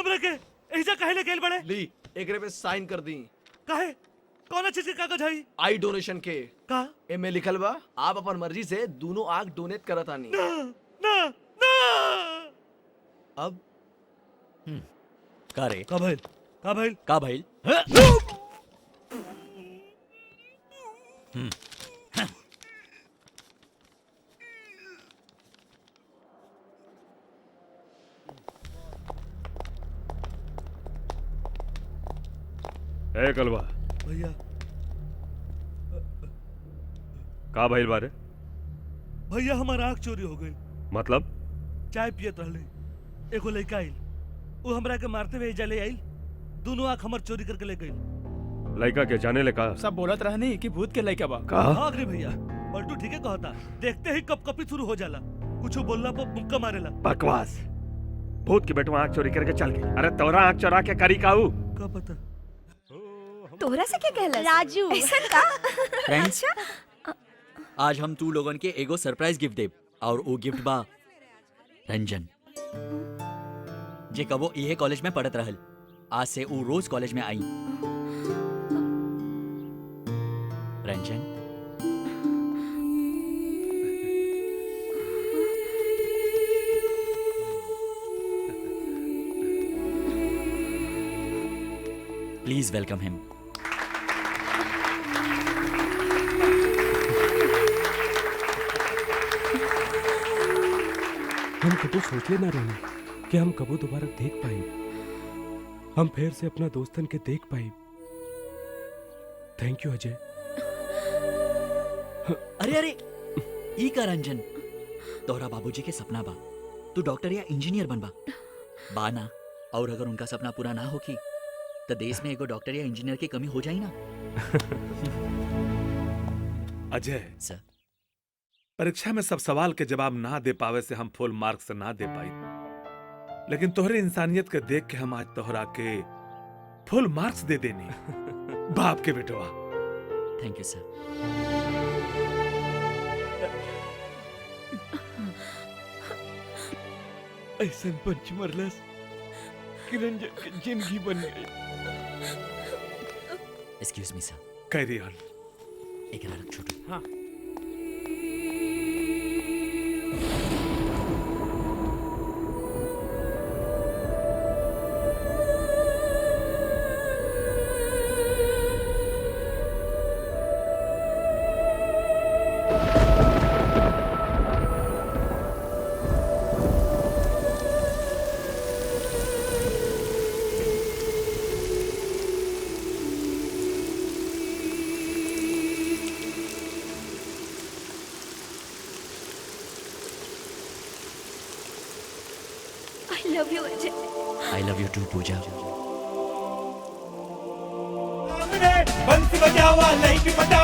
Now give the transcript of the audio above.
हमरा के एजा काहे ले गेल बड़े? ली एकरे पे साइन कर दी। काहे? कौन चीज के कागज है? आई डोनेशन के। का? एमे लिखल बा आप अपन मर्जी से दोनों आंख डोनेट करत आनी। ना ना ना। अब का रे? का भइल? का भइल? का भइल? ए कलवा भैया का भइल बारे? भैया हमार आँख चोरी हो गई। मतलब? चाय पियत रहले, एगो लड़का आइल, वो हमरा के मारते हुए एजा ले आइल, दोनों आँख हमर चोरी करके ले गइल। लड़का के जाने ले का? सब बोलत रहनी कि भूत के लइका बा। का? हाँ रे भैया, पलटू ठीक है कहता, देखते ही कपकपी शुरू हो जाला, कुछ बोलला पर मुक्का मारेला। बकवास। भूत की बेटवा आंख चोरी करके चल गई। अरे तोरा आंख चोरा के करी काऊ? का पता? तोरा से क्या कहला? राजू ऐसा का? फ्रेंड्स, आज हम तू लोगन के एगो सरप्राइज गिफ्ट देब और वो गिफ्ट बा रंजन, जे कबो इहे कॉलेज में पढ़त रहल। आज से वो रोज कॉलेज में आई। रंजन, प्लीज वेलकम हिम। हम कभी सोचले ना रहे कि हम कबो दोबारा देख पाए, हम फिर से अपना दोस्तन के देख पाए। Thank you Ajay. अरे अरे, ई का रंजन, तोहरा बाबूजी के सपना बा तू डॉक्टर या इंजीनियर बनबा बा ना, और अगर उनका सपना पूरा ना होगी तो देश में एगो डॉक्टर या इंजीनियर की कमी हो जाई ना। अजय सर, परीक्षा में सब सवाल के जवाब ना दे पावे से हम फुल मार्क्स से ना दे पाई, लेकिन तोहरे इंसानियत के देख के हम आज तोहरा के फुल मार्क्स दे देनी। बाप के बेटवा। Thank you sir. ऐसा पंच मरलस कि रंजन की जिंदगी बन गई। Excuse me sir. Carry on. एक रख छोटू। हाँ। I love you Ajay. I love you too Pooja. बंसी बजावा लाइट बजा